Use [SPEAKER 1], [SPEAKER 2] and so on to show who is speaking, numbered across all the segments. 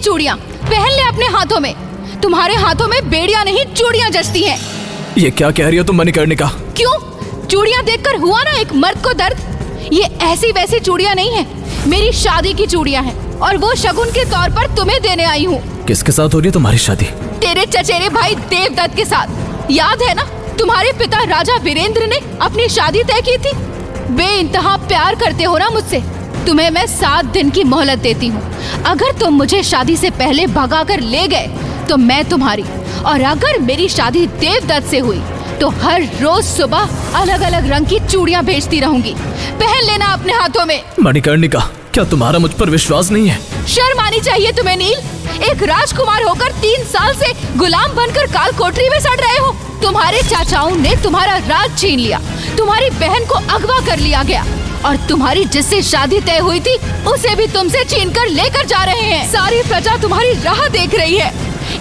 [SPEAKER 1] चूड़ियाँ पहन ले अपने हाथों में। तुम्हारे हाथों में बेड़ियाँ नहीं चूड़ियाँ जचती हैं।
[SPEAKER 2] ये क्या कह रही हो तुम मणिकर्णिका?
[SPEAKER 1] क्यों? चूड़ियाँ देखकर हुआ ना एक मर्द को दर्द? ये ऐसी वैसी चूड़ियाँ नहीं है, मेरी शादी की चूड़ियाँ हैं और वो शगुन के तौर पर तुम्हें देने आई हूँ।
[SPEAKER 2] किसके साथ हो रही है तुम्हारी शादी?
[SPEAKER 1] तेरे चचेरे भाई देवदत्त के साथ। याद है ना, तुम्हारे पिता राजा वीरेंद्र ने अपनी शादी तय की थी। बेइंतहा प्यार करते हो ना मुझसे। तुम्हें मैं 7 दिन की मोहलत देती हूँ। अगर तुम मुझे शादी से पहले भगाकर ले गए तो मैं तुम्हारी, और अगर मेरी शादी देवदत्त से हुई तो हर रोज सुबह अलग अलग रंग की चूड़ियाँ भेजती रहूंगी। पहन लेना अपने हाथों में।
[SPEAKER 2] मणिकर्णिका, क्या तुम्हारा मुझ पर विश्वास नहीं है?
[SPEAKER 1] शर्म आनी चाहिए तुम्हें नील। एक राजकुमार होकर 3 साल से गुलाम बनकर काल कोठरी में सड़ रहे हो। तुम्हारे चाचाओं ने तुम्हारा राज छीन लिया, तुम्हारी बहन को अगवा कर लिया गया और तुम्हारी जिससे शादी तय हुई थी उसे भी तुमसे छीन कर लेकर जा रहे हैं। सारी प्रजा तुम्हारी राह देख रही है।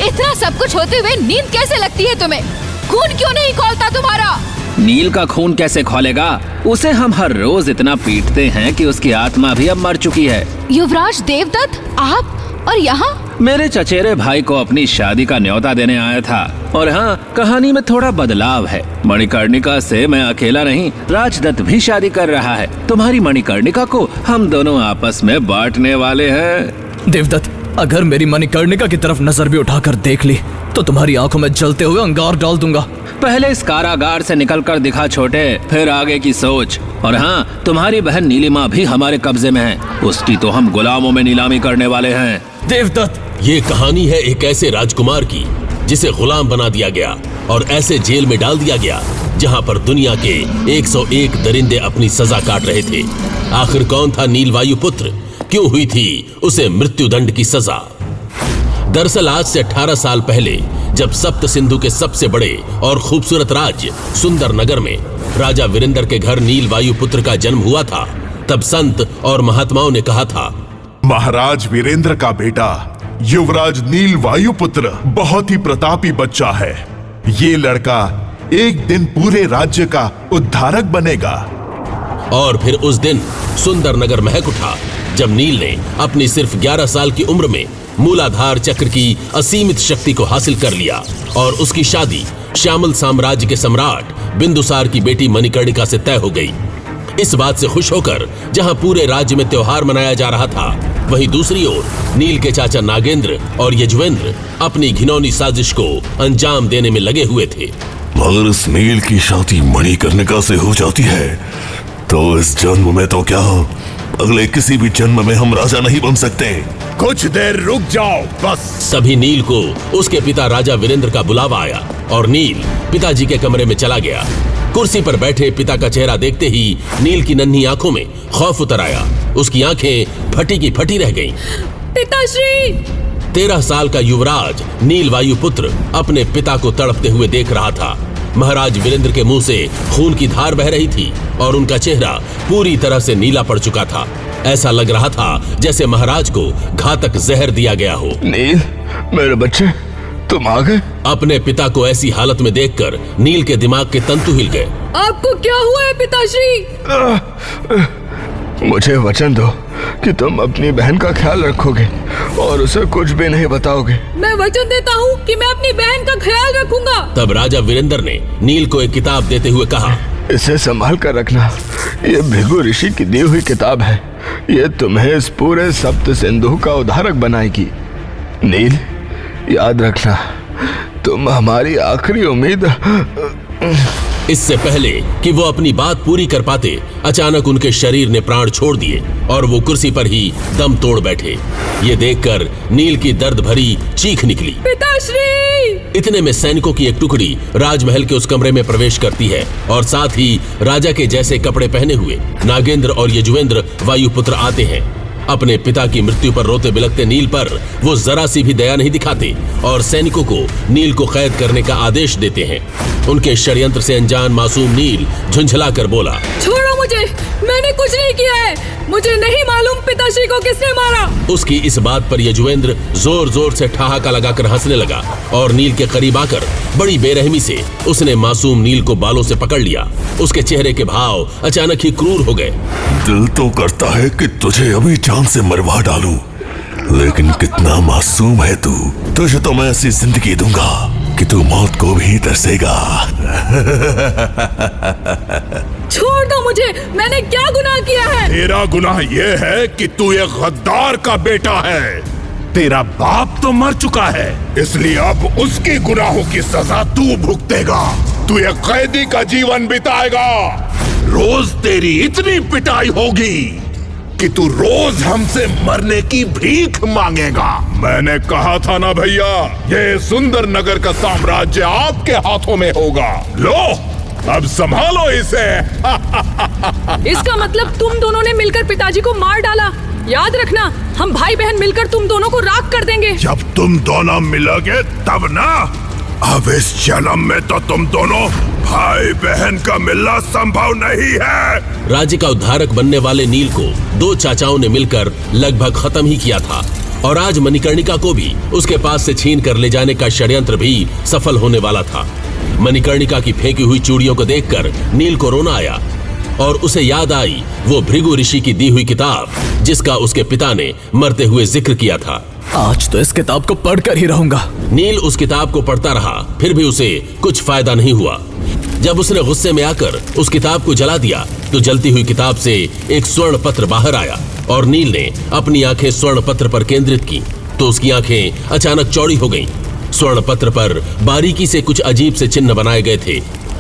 [SPEAKER 1] इतना सब कुछ होते हुए नींद कैसे लगती है तुम्हें? खून क्यों नहीं खौलता तुम्हारा?
[SPEAKER 3] नील का खून कैसे खौलेगा? उसे हम हर रोज इतना पीटते हैं कि उसकी आत्मा भी अब मर चुकी है।
[SPEAKER 1] युवराज देवदत्त, आप और यहाँ?
[SPEAKER 3] मेरे चचेरे भाई को अपनी शादी का न्योता देने आया था। और हाँ, कहानी में थोड़ा बदलाव है। मणिकर्णिका से मैं अकेला नहीं, राजदत्त भी शादी कर रहा है। तुम्हारी मणिकर्णिका को हम दोनों आपस में बांटने वाले हैं।
[SPEAKER 2] देवदत्त, अगर मेरी मणिकर्णिका की तरफ नजर भी उठाकर देख ली तो तुम्हारी आंखों में जलते हुए अंगार डाल दूंगा।
[SPEAKER 3] पहले इस कारागार से निकलकर दिखा छोटे, फिर आगे की सोच। और हाँ, तुम्हारी बहन नीलिमा भी हमारे कब्जे में है। उसकी तो हम गुलामों में नीलामी करने वाले हैं।
[SPEAKER 2] देवदत्त,
[SPEAKER 4] ये कहानी है एक ऐसे राजकुमार की जिसे गुलाम बना दिया गया और ऐसे जेल में डाल दिया गया जहां पर दुनिया के 101 दरिंदे अपनी सजा काट रहे थे। आखिर कौन था नीलवायु पुत्र? क्यों हुई थी उसे मृत्युदंड की सजा? दरअसल आज से 18 साल पहले जब सप्त सिंधु के सबसे बड़े और खूबसूरत राज्य सुंदर नगर में राजा वीरेंद्र के घर नीलवायु पुत्र का जन्म हुआ था, तब संत और महात्माओं ने कहा था,
[SPEAKER 5] महाराज वीरेंद्र का बेटा युवराज नीलवायु पुत्र बहुत ही प्रतापी बच्चा है। ये लड़का एक दिन पूरे राज्य का उद्धारक बनेगा।
[SPEAKER 4] और फिर उस दिन सुंदर नगर महक उठा जब नील ने अपनी सिर्फ 11 साल की उम्र में मूलाधार चक्र की असीमित शक्ति को हासिल कर लिया और उसकी शादी श्यामल साम्राज्य के सम्राट बिंदुसार की बेटी मणिकर्णिका से तय हो गई। इस बात से खुश होकर जहां पूरे राज्य में त्योहार मनाया जा रहा था, वहीं दूसरी ओर नील के चाचा नागेंद्र और यजुवेंद्र अपनी घिनौनी साजिश को अंजाम देने में लगे हुए थे।
[SPEAKER 6] अगर इस नील की शादी मणिकर्णिका से हो जाती है तो इस जन्म में तो क्या, अगले किसी भी जन्म में हम राजा नहीं बन सकते।
[SPEAKER 5] कुछ देर रुक जाओ बस।
[SPEAKER 4] तभी नील को उसके पिता राजा वीरेंद्र का बुलावा आया और नील पिताजी के कमरे में चला गया। कुर्सी पर बैठे पिता का चेहरा देखते ही नील की नन्ही आंखों में खौफ उतर आया। उसकी आंखें फटी की फटी रह गईं।
[SPEAKER 1] पिताश्री!
[SPEAKER 4] 13 साल का युवराज नीलवायु पुत्र अपने पिता को तड़पते हुए देख रहा था। महाराज वीरेंद्र के मुंह से खून की धार बह रही थी और उनका चेहरा पूरी तरह से नीला पड़ चुका था। ऐसा लग रहा था जैसे महाराज को घातक जहर दिया गया हो।
[SPEAKER 6] नील, मेरे बच्चे, तुम आ गए?
[SPEAKER 4] अपने पिता को ऐसी हालत में देखकर नील के दिमाग के तंतु हिल गए।
[SPEAKER 1] आपको क्या हुआ है पिताश्री?
[SPEAKER 6] मुझे वचन दो कि तुम अपनी बहन का ख्याल रखोगे और उसे कुछ भी नहीं बताओगे।
[SPEAKER 1] मैं वचन देता हूँ कि मैं अपनी बहन का ख्याल रखूंगा।
[SPEAKER 4] तब राजा वीरेंद्र ने नील को एक किताब देते हुए कहा,
[SPEAKER 6] इसे संभाल कर रखना। ये भृगु ऋषि की दी हुई किताब है। ये तुम्हें इस पूरे सप्त सिंधु का उद्धारक बनाएगी। नील, याद रखना, तुम हमारी आखिरी उम्मीद।
[SPEAKER 4] इससे पहले कि वो अपनी बात पूरी कर पाते, अचानक उनके शरीर ने प्राण छोड़ दिए और वो कुर्सी पर ही दम तोड़ बैठे। ये देखकर नील की दर्द भरी चीख निकली।
[SPEAKER 1] पिताश्री!
[SPEAKER 4] इतने में सैनिकों की एक टुकड़ी राजमहल के उस कमरे में प्रवेश करती है और साथ ही राजा के जैसे कपड़े पहने हुए नागेंद्र और यजुवेंद्र वायुपुत्र आते हैं। अपने पिता की मृत्यु पर रोते बिलखते नील पर वो जरा सी भी दया नहीं दिखाते और सैनिकों को नील को कैद करने का आदेश देते हैं। उनके षड्यंत्र से अनजान मासूम नील झुंझलाकर बोला,
[SPEAKER 1] छोड़ो मुझे, मैंने कुछ नहीं किया है। मुझे नहीं मालूम पिताश्री को किसने मारा।
[SPEAKER 4] उसकी इस बात पर यजुवेंद्र जोर जोर से ठहाका लगाकर हंसने लगा और नील के करीब आकर बड़ी बेरहमी से उसने मासूम नील को बालों से पकड़ लिया। उसके चेहरे के भाव अचानक ही क्रूर हो गए।
[SPEAKER 6] दिल तो करता है कि तुझे अभी जान से मरवा डालूं,
[SPEAKER 5] लेकिन कितना मासूम है तू। तुझे तो मैं ऐसी जिंदगी दूंगा कि तू मौत को भी तरसेगा।
[SPEAKER 7] छोड़ दो मुझे, मैंने क्या गुनाह किया है?
[SPEAKER 5] तेरा गुनाह यह है कि तू एक गद्दार का बेटा है। तेरा बाप तो मर चुका है, इसलिए अब उसके गुनाहों की सजा तू भुगतेगा। तू एक कैदी का जीवन बिताएगा। रोज तेरी इतनी पिटाई होगी कि तू रोज हमसे मरने की भीख मांगेगा। मैंने कहा था ना भैया, ये सुंदर नगर का साम्राज्य आपके हाथों में होगा। लो, अब संभालो इसे।
[SPEAKER 7] इसका मतलब तुम दोनों ने मिलकर पिताजी को मार डाला। याद रखना, हम भाई बहन मिलकर तुम दोनों को राख कर देंगे।
[SPEAKER 5] जब तुम दोनों मिलोगे तब ना। अब इस जन्म में तो तुम दोनों भाई बहन का मिलना संभव नहीं है।
[SPEAKER 4] राज्य का उद्धारक बनने वाले नील को दो चाचाओं ने मिलकर लगभग खत्म ही किया था, और आज मणिकर्णिका को भी उसके पास से छीन कर ले जाने का षड्यंत्र भी सफल होने वाला था। मणिकर्णिका की फेंकी हुई चूड़ियों को देखकर नील को रोना आया, और उसे याद आई वो भृगु ऋषि की दी हुई किताब, जिसका उसके पिता ने मरते हुए जिक्र किया था।
[SPEAKER 2] आज तो इस किताब को पढ़कर ही रहूंगा।
[SPEAKER 4] नील उस किताब को पढ़ता रहा, फिर भी उसे कुछ फायदा नहीं हुआ। जब उसने गुस्से में आकर उस किताब को जला दिया तो जलती हुई किताब से एक स्वर्ण पत्र बाहर आया, और नील ने अपनी आंखें स्वर्ण पत्र पर केंद्रित की तो उसकी आंखें अचानक चौड़ी हो गईं। स्वर्ण पत्र पर बारीकी से कुछ अजीब से चिन्ह बनाए गए थे।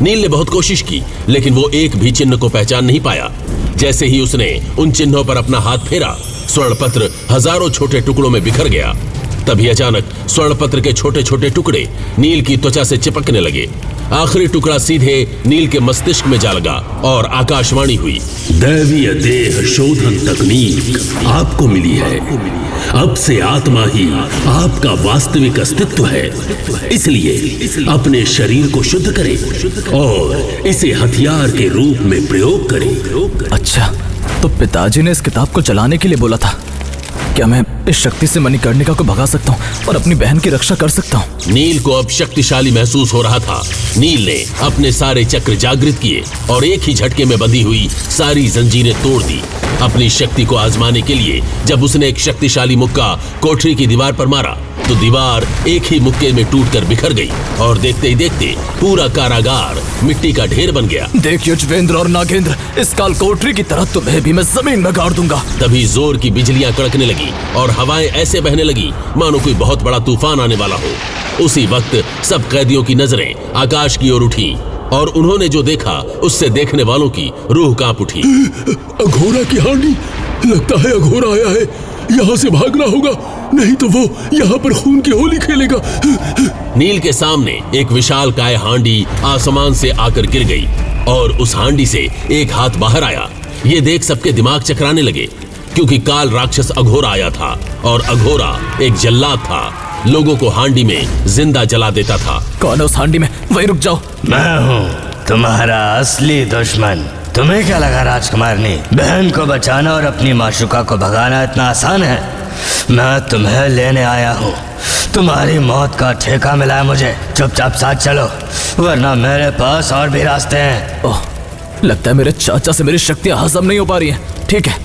[SPEAKER 4] नील ने बहुत कोशिश की, लेकिन वो एक भी चिन्ह को पहचान नहीं पाया। जैसे ही उसने उन चिन्हों पर अपना हाथ फेरा, स्वर्ण पत्र हजारों छोटे टुकड़ों में बिखर गया। तभी अचानक स्वर्ण पत्र के छोटे छोटे टुकड़े नील की त्वचा से चिपकने लगे। आखिरी टुकड़ा सीधे नील के मस्तिष्क में जा लगा और आकाशवाणी हुई।
[SPEAKER 8] दैवीय देह शोधन तकनीक आपको मिली है। अब से आत्मा ही आपका वास्तविक अस्तित्व है, इसलिए अपने शरीर को शुद्ध करें और इसे हथियार के रूप में प्रयोग करें।
[SPEAKER 2] अच्छा, तो पिताजी ने इस किताब को जलाने के लिए बोला था। क्या मैं इस शक्ति से मणिकर्णिका को भगा सकता हूँ और अपनी बहन की रक्षा कर सकता हूँ?
[SPEAKER 4] नील को अब शक्तिशाली महसूस हो रहा था। नील ने अपने सारे चक्र जागृत किए और एक ही झटके में बंधी हुई सारी जंजीरें तोड़ दी। अपनी शक्ति को आजमाने के लिए जब उसने एक शक्तिशाली मुक्का कोठरी की दीवार पर मारा तो दीवार एक ही मुक्के में टूटकर बिखर गई, और देखते ही देखते पूरा कारागार मिट्टी का ढेर बन गया।
[SPEAKER 2] देखिए युजवेंद्र और नागेंद्र, इस काल कोठरी की तरह तुम्हें भी मैं जमीन में गाड़ दूंगा।
[SPEAKER 4] तभी जोर की बिजलियां कड़कने लगी और हवाएं ऐसे बहने लगी मानो कोई बहुत बड़ा तूफान आने वाला हो। उसी वक्त सब कैदियों की नजरें आकाश की ओर उठी, और उन्होंने जो देखा उससे देखने वालों की रूह कांप उठी।
[SPEAKER 8] अघोरा की हांडी, लगता है अघोरा आया है। यहाँ से भागना होगा, नहीं तो वो यहाँ पर खून की होली खेलेगा।
[SPEAKER 4] नील के सामने एक विशाल काय हांडी आसमान से आकर गिर गई, और उस हांडी से एक हाथ बाहर आया। ये देख सबके दिमाग चकराने लगे, क्योंकि काल राक्षस अघोरा आया था, और अघोरा एक जल्लाद था। लोगों को हांडी में जिंदा जला देता था।
[SPEAKER 2] कौन है उस हांडी में? वही रुक जाओ।
[SPEAKER 6] मैं हूँ तुम्हारा असली दुश्मन। तुम्हें क्या लगा राजकुमारनी, बहन को बचाना और अपनी माशुका को भगाना इतना आसान है? मैं तुम्हें लेने आया हूँ। तुम्हारी मौत का ठेका मिला है मुझे। चुपचाप साथ चलो, वरना मेरे पास और भी रास्ते हैं।
[SPEAKER 2] ओह, लगता है मेरे चाचा से मेरी शक्तियां हजम नहीं हो पा रही हैं। ठीक है,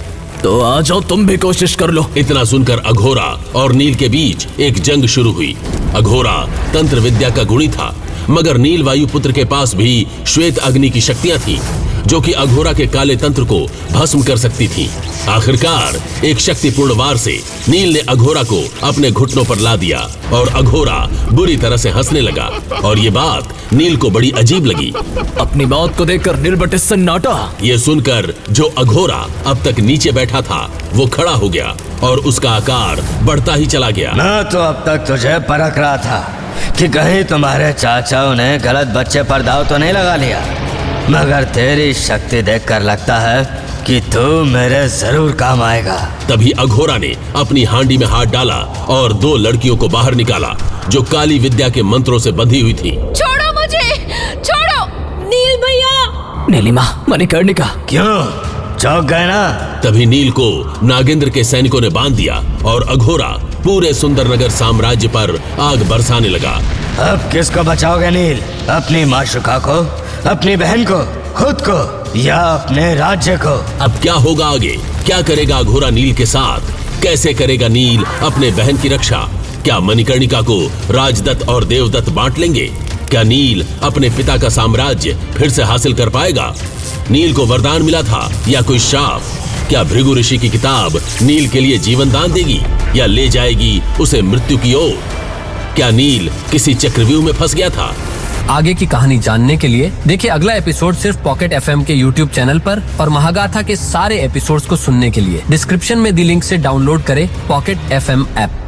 [SPEAKER 2] तो आ जाओ, तुम भी कोशिश कर लो।
[SPEAKER 4] इतना सुनकर अघोरा और नील के बीच एक जंग शुरू हुई। अघोरा तंत्र विद्या का गुणी था, मगर नील वायुपुत्र के पास भी श्वेत अग्नि की शक्तियां थी, जो कि अघोरा के काले तंत्र को भस्म कर सकती थी। आखिरकार एक शक्तिपूर्ण वार से नील ने अघोरा को अपने घुटनों पर ला दिया, और अघोरा बुरी तरह से हंसने लगा, और ये बात नील को बड़ी अजीब लगी।
[SPEAKER 2] अपनी मौत को देखकर निर्बटे सन्नाटा।
[SPEAKER 4] ये सुनकर जो अघोरा अब तक नीचे बैठा था वो खड़ा हो गया, और उसका आकार बढ़ता ही चला गया।
[SPEAKER 6] मैं तो अब तक तुझे परख रहा था कि कहीं तुम्हारे चाचाओं ने गलत बच्चे पर दाव तो नहीं लगा लिया, मगर तेरी शक्ति देखकर लगता है कि तू मेरे जरूर काम आएगा।
[SPEAKER 4] तभी अघोरा ने अपनी हांडी में हाथ डाला और दो लड़कियों को बाहर निकाला, जो काली विद्या के मंत्रों से बंधी हुई थी।
[SPEAKER 1] छोड़ो मुझे, छोड़ो।
[SPEAKER 7] नील भैया।
[SPEAKER 2] नीलिमा, मणिकर्णिका।
[SPEAKER 6] क्यों, चौंक गए ना?
[SPEAKER 4] तभी नील को नागेंद्र के सैनिकों ने बांध दिया, और अघोरा पूरे सुंदरनगर साम्राज्य पर आग बरसाने लगा।
[SPEAKER 6] अब किसको बचाओगे नील? अपनी माशुका को, अपनी बहन को, खुद को, या अपने राज्य को?
[SPEAKER 4] अब क्या होगा आगे? क्या करेगा अघोरा नील के साथ? कैसे करेगा नील अपने बहन की रक्षा? क्या मणिकर्णिका को राजदत्त और देवदत्त बांट लेंगे? क्या नील अपने पिता का साम्राज्य फिर से हासिल कर पाएगा? नील को वरदान मिला था या कोई श्राप? क्या भृगु ऋषि की किताब नील के लिए जीवन दान देगी या ले जाएगी उसे मृत्यु की ओर? क्या नील किसी चक्रव्यूह में फंस गया था?
[SPEAKER 9] आगे की कहानी जानने के लिए देखिए अगला एपिसोड सिर्फ पॉकेट एफएम के यूट्यूब चैनल पर, और महागाथा के सारे एपिसोड्स को सुनने के लिए डिस्क्रिप्शन में दी लिंक से डाउनलोड करें पॉकेट एफएम ऐप।